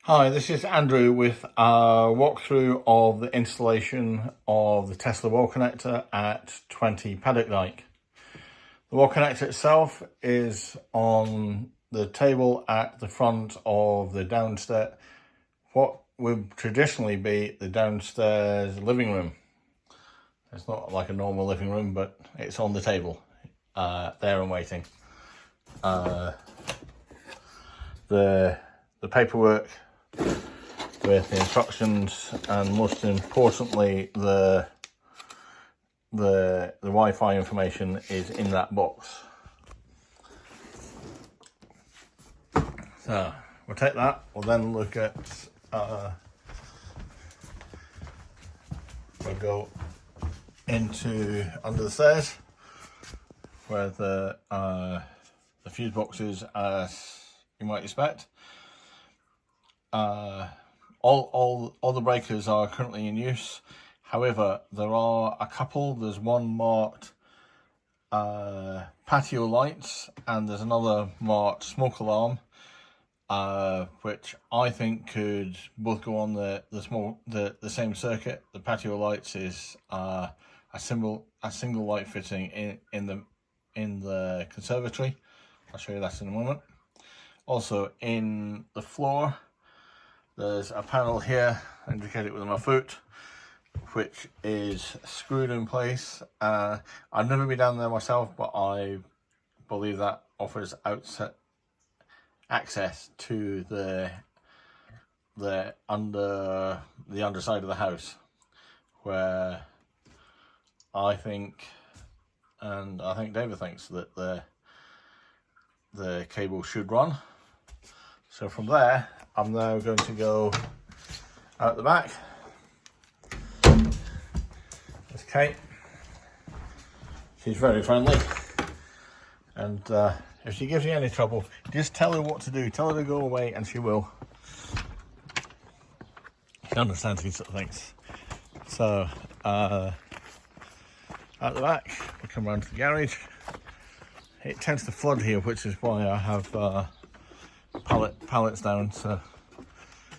Hi, this is Andrew with a walkthrough of the installation of the Tesla wall connector at 20 Paddockdyke. The wall connector itself is on the table at the front of the downstairs, what would traditionally be the downstairs living room. It's not like a normal living room, but it's on the table there and waiting. The paperwork with the instructions and most importantly the Wi-Fi information is in that box. So we'll take that. We'll then look at we'll go into under the stairs where the fuse box is, as you might expect. All the breakers are currently in use. However, there are a couple. There's one marked patio lights, and there's another marked smoke alarm, which I think could both go on the same circuit. The patio lights is a single light fitting in the conservatory. I'll show you that in a moment. Also, in the floor, there's a panel here, I indicate it with my foot, which is screwed in place. I've never been down there myself, but I believe that offers access to the underside of the house, where I think, and I think David thinks, that the cable should run. So from there, I'm now going to go out the back. There's Kate. She's very friendly, and if she gives you any trouble, just tell her what to do. Tell her to go away and she will. She understands these sort of things. So out the back, we come around to the garage. It tends to flood here, which is why I have pallets down, so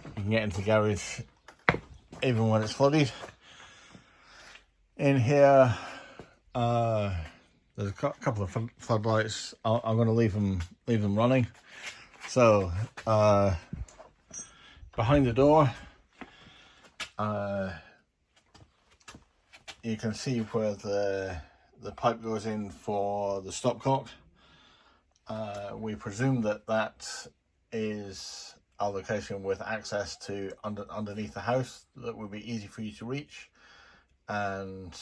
you can get into the garage even when it's flooded. In here, there's a couple of floodlights. I'm going to leave them running. So behind the door, you can see where the pipe goes in for the stopcock. We presume that is a location with access to underneath the house that would be easy for you to reach, and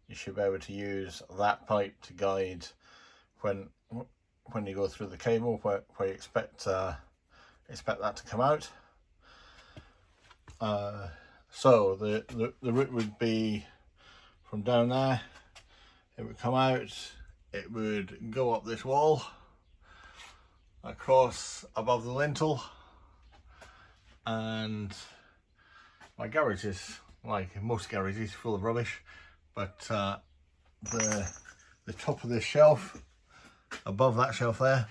you should be able to use that pipe to guide when you go through the cable where you expect that to come out. So the route would be from down there. It would come out, it would go up this wall, across above the lintel, and my garage is, like most garages, full of rubbish, but the top of this shelf, above that shelf there,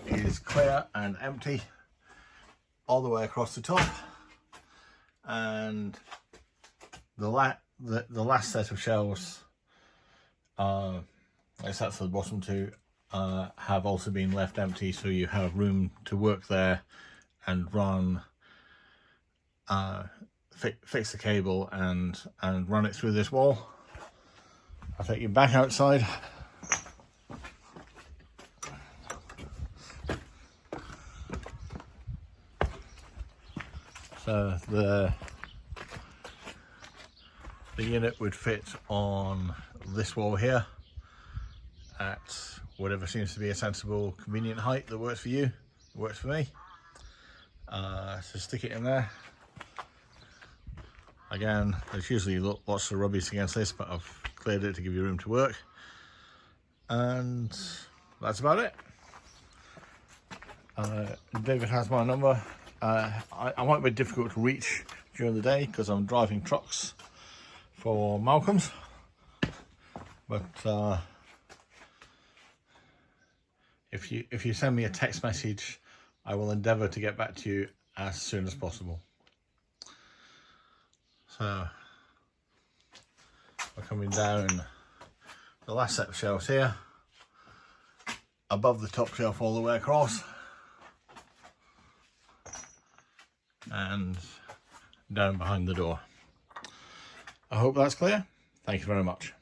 is clear and empty all the way across the top, and the last set of shelves, that's the bottom two, have also been left empty, so you have room to work there and run, fix the cable and run it through this wall. I'll take you back outside. So the unit would fit on this wall here at whatever seems to be a sensible, convenient height that works for you, works for me. So stick it in there. Again, there's usually lots of rubbish against this, but I've cleared it to give you room to work. And that's about it. David has my number. I might be difficult to reach during the day because I'm driving trucks for Malcolm's, but if you send me a text message, I will endeavour to get back to you as soon as possible. So we're coming down the last set of shelves here, above the top shelf all the way across, and down behind the door. I hope that's clear. Thank you very much.